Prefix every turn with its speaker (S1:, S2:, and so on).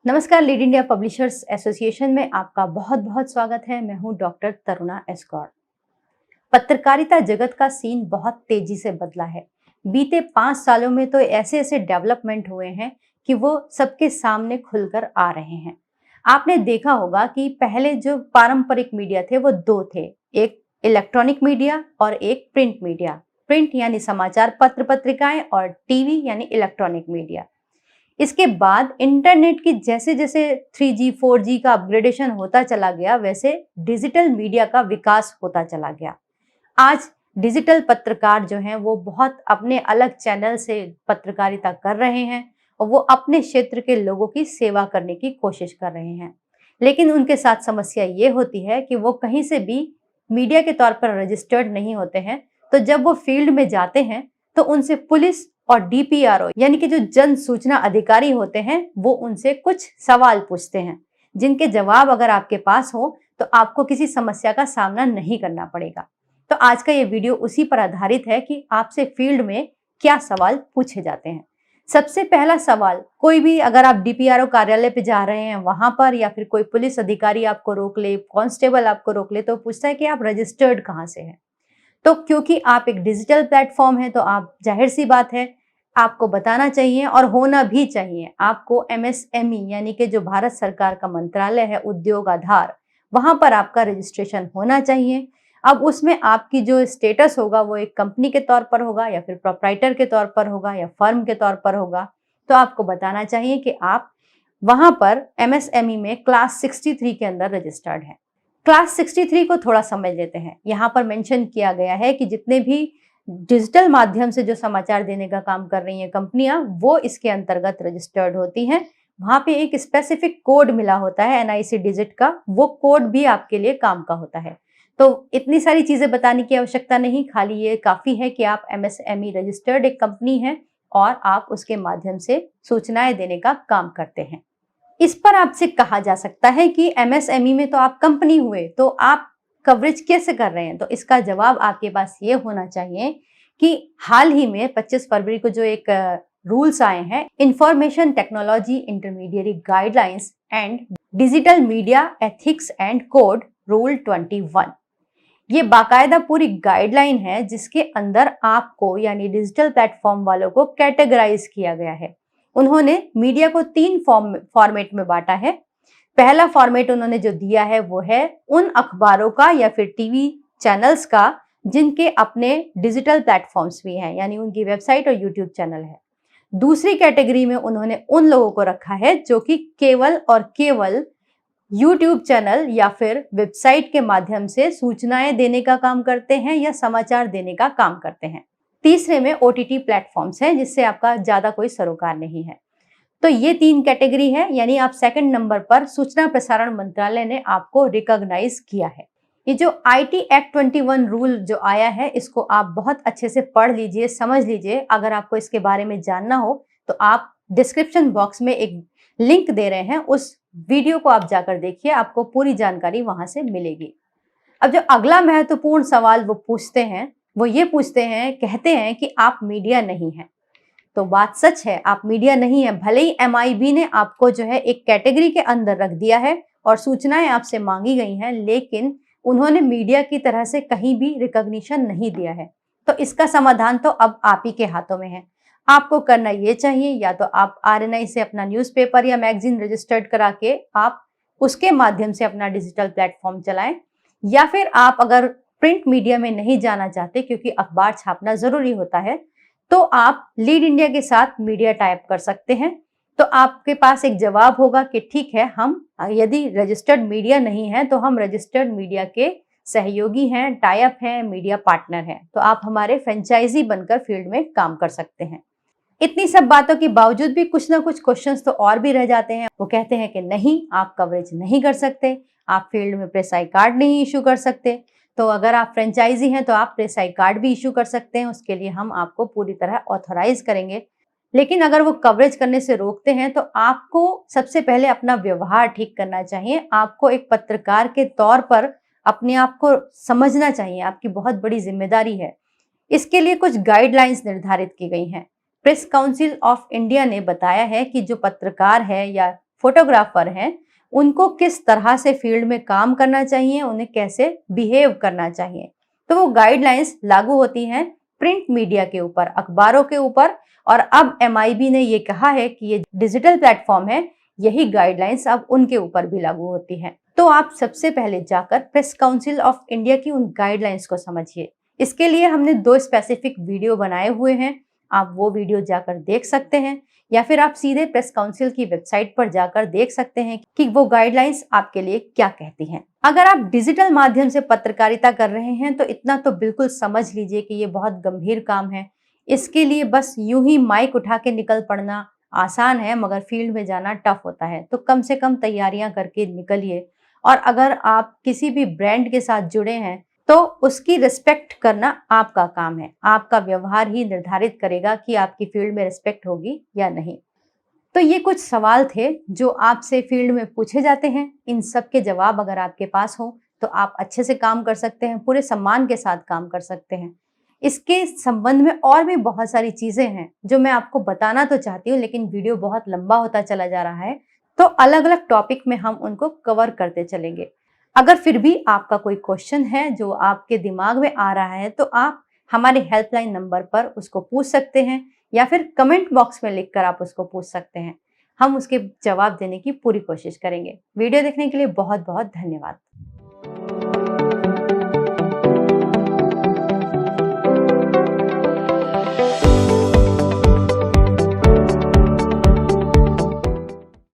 S1: नमस्कार, lead India publishers association में आपका बहुत बहुत स्वागत है। मैं हूं डॉक्टर तरुणा एस गौड़। पत्रकारिता जगत का सीन बहुत तेजी से बदला है। बीते 5 सालों में तो ऐसे ऐसे डेवलपमेंट हुए हैं कि वो सबके सामने खुलकर आ रहे हैं। आपने देखा होगा कि पहले जो पारंपरिक मीडिया थे वो दो थे, एक इलेक्ट्रॉनिक मीडिया और एक प्रिंट मीडिया। प्रिंट यानी समाचार पत्र पत्रिकाएं और टीवी यानी इलेक्ट्रॉनिक मीडिया। इसके बाद इंटरनेट की जैसे जैसे 3G 4G का अपग्रेडेशन होता चला गया, वैसे डिजिटल मीडिया का विकास होता चला गया। आज डिजिटल पत्रकार जो हैं वो बहुत अपने अलग चैनल से पत्रकारिता कर रहे हैं और वो अपने क्षेत्र के लोगों की सेवा करने की कोशिश कर रहे हैं। लेकिन उनके साथ समस्या ये होती है कि वो कहीं से भी मीडिया के तौर पर रजिस्टर्ड नहीं होते हैं। तो जब वो फील्ड में जाते हैं तो उनसे पुलिस और DPRO यानी कि जो जन सूचना अधिकारी होते हैं वो उनसे कुछ सवाल पूछते हैं, जिनके जवाब अगर आपके पास हो तो आपको किसी समस्या का सामना नहीं करना पड़ेगा। तो आज का ये वीडियो उसी पर आधारित है कि आपसे फील्ड में क्या सवाल पूछे जाते हैं। सबसे पहला सवाल, कोई भी अगर आप DPRO कार्यालय पे जा रहे हैं वहां पर, या फिर कोई पुलिस अधिकारी आपको रोक ले, कांस्टेबल आपको रोक ले, तो पूछता है कि आप रजिस्टर्ड कहाँ से हैं। तो क्योंकि आप एक डिजिटल प्लेटफॉर्म है तो आप, जाहिर सी बात है, आपको बताना चाहिए और होना भी चाहिए। आपको MSME यानी कि जो भारत सरकार का मंत्रालय है, उद्योग आधार, वहां पर आपका रजिस्ट्रेशन होना चाहिए। अब उसमें आपकी जो स्टेटस होगा वो एक कंपनी के तौर पर होगा या फिर प्रोप्राइटर के तौर पर होगा या फर्म के तौर पर होगा। तो आपको बताना चाहिए कि आप वहां पर MSME में क्लास 63 के अंदर रजिस्टर्ड है। क्लास 63 को थोड़ा समझ लेते हैं। यहाँ पर मेंशन किया गया है कि जितने भी डिजिटल माध्यम से जो समाचार देने का काम कर रही हैं कंपनियां, वो इसके अंतर्गत रजिस्टर्ड होती हैं। वहां पे एक स्पेसिफिक कोड मिला होता है NIC डिजिट का, वो कोड भी आपके लिए काम का होता है। तो इतनी सारी चीजें बताने की आवश्यकता नहीं, खाली ये काफी है कि आप MSME रजिस्टर्ड एक कंपनी है और आप उसके माध्यम से सूचनाएं देने का काम करते हैं। इस पर आपसे कहा जा सकता है कि MSME में तो आप कंपनी हुए, तो आप कवरेज कैसे कर रहे हैं। तो इसका जवाब आपके पास ये होना चाहिए कि हाल ही में 25 फरवरी को जो एक रूल्स आए हैं, information technology intermediary guidelines and digital media ethics and code rule 21। ये बाकायदा पूरी गाइडलाइन है जिसके अंदर आपको यानी डिजिटल प्लेटफॉर्म वालों को कैटेगराइज किया गया है। उन्होंने मीडिया को 3 फॉर्मेट में बांटा है। पहला फॉर्मेट उन्होंने जो दिया है वो है उन अखबारों का या फिर टीवी चैनल्स का जिनके अपने डिजिटल प्लेटफॉर्म्स भी हैं, यानी उनकी वेबसाइट और यूट्यूब चैनल है। दूसरी कैटेगरी में उन्होंने उन लोगों को रखा है जो कि केवल और केवल यूट्यूब चैनल या फिर वेबसाइट के माध्यम से सूचनाएं देने का काम करते हैं या समाचार देने का काम करते हैं। तीसरे में OTT प्लेटफॉर्म्स हैं जिससे आपका ज्यादा कोई सरोकार नहीं है। तो ये 3 कैटेगरी है, यानी आप सेकंड नंबर पर सूचना प्रसारण मंत्रालय ने आपको रिकॉग्नाइज किया है। ये जो IT एक्ट 21 रूल जो आया है, इसको आप बहुत अच्छे से पढ़ लीजिए, समझ लीजिए। अगर आपको इसके बारे में जानना हो तो आप डिस्क्रिप्शन बॉक्स में एक लिंक दे रहे हैं, उस वीडियो को आप जाकर देखिए, आपको पूरी जानकारी वहां से मिलेगी। अब जो अगला महत्वपूर्ण सवाल वो पूछते हैं, वो ये पूछते हैं, कहते हैं कि आप मीडिया नहीं हैं। तो बात सच है, आप मीडिया नहीं है। भले ही MIB ने आपको जो है एक कैटेगरी के अंदर रख दिया है और सूचनाएं आपसे मांगी गई हैं, लेकिन उन्होंने मीडिया की तरह से कहीं भी रिकॉग्निशन नहीं दिया है। तो इसका समाधान तो अब आप ही के हाथों में है। आपको करना ये चाहिए, या तो आप RNI से अपना न्यूज़पेपर या मैगजीन रजिस्टर्ड करा के आप उसके माध्यम से अपना डिजिटल प्लेटफॉर्म चलाएं, या फिर आप अगर प्रिंट मीडिया में नहीं जाना चाहते क्योंकि अखबार छापना जरूरी होता है, तो आप लीड इंडिया के साथ मीडिया टाइप कर सकते हैं। तो आपके पास एक जवाब होगा कि ठीक है, हम यदि रजिस्टर्ड मीडिया नहीं है तो हम रजिस्टर्ड मीडिया के सहयोगी हैं, टाइप हैं, मीडिया पार्टनर हैं, तो आप हमारे फ्रेंचाइजी बनकर फील्ड में काम कर सकते हैं। इतनी सब बातों के बावजूद भी कुछ ना कुछ क्वेश्चंस तो और भी रह जाते हैं। वो कहते हैं कि नहीं, आप कवरेज नहीं कर सकते, आप फील्ड में प्रेस आई कार्ड नहीं इशू कर सकते। तो अगर आप फ्रेंचाइजी हैं तो आप प्रेस आई कार्ड भी इशू कर सकते हैं, उसके लिए हम आपको पूरी तरह ऑथराइज करेंगे। लेकिन अगर वो कवरेज करने से रोकते हैं तो आपको सबसे पहले अपना व्यवहार ठीक करना चाहिए। आपको एक पत्रकार के तौर पर अपने आप को समझना चाहिए, आपकी बहुत बड़ी जिम्मेदारी है। इसके लिए कुछ गाइडलाइंस निर्धारित की गई हैं। प्रेस काउंसिल ऑफ इंडिया ने बताया है कि जो पत्रकार है या फोटोग्राफर हैं उनको किस तरह से फील्ड में काम करना चाहिए, उन्हें कैसे बिहेव करना चाहिए। तो वो गाइडलाइंस लागू होती हैं प्रिंट मीडिया के ऊपर, अखबारों के ऊपर। और अब एमआईबी ने ये कहा है कि ये डिजिटल प्लेटफॉर्म है, यही गाइडलाइंस अब उनके ऊपर भी लागू होती है। तो आप सबसे पहले जाकर प्रेस काउंसिल ऑफ इंडिया की उन गाइडलाइंस को समझिए। इसके लिए हमने 2 स्पेसिफिक वीडियो बनाए हुए हैं, आप वो वीडियो जाकर देख सकते हैं, या फिर आप सीधे प्रेस काउंसिल की वेबसाइट पर जाकर देख सकते हैं कि वो गाइडलाइंस आपके लिए क्या कहती हैं। अगर आप डिजिटल माध्यम से पत्रकारिता कर रहे हैं तो इतना तो बिल्कुल समझ लीजिए कि ये बहुत गंभीर काम है। इसके लिए बस यूं ही माइक उठा के निकल पड़ना आसान है, मगर फील्ड में जाना टफ होता है। तो कम से कम तैयारियां करके निकलिए। और अगर आप किसी भी ब्रांड के साथ जुड़े हैं तो उसकी रिस्पेक्ट करना आपका काम है। आपका व्यवहार ही निर्धारित करेगा कि आपकी फील्ड में रिस्पेक्ट होगी या नहीं। तो ये कुछ सवाल थे जो आपसे फील्ड में पूछे जाते हैं। इन सब के जवाब अगर आपके पास हो तो आप अच्छे से काम कर सकते हैं, पूरे सम्मान के साथ काम कर सकते हैं। इसके संबंध में और भी बहुत सारी चीजें हैं जो मैं आपको बताना तो चाहती हूँ, लेकिन वीडियो बहुत लंबा होता चला जा रहा है, तो अलग अलग टॉपिक में हम उनको कवर करते चलेंगे। अगर फिर भी आपका कोई क्वेश्चन है जो आपके दिमाग में आ रहा है तो आप हमारे हेल्पलाइन नंबर पर उसको पूछ सकते हैं, या फिर कमेंट बॉक्स में लिखकर आप उसको पूछ सकते हैं। हम उसके जवाब देने की पूरी कोशिश करेंगे। वीडियो देखने के लिए बहुत बहुत धन्यवाद।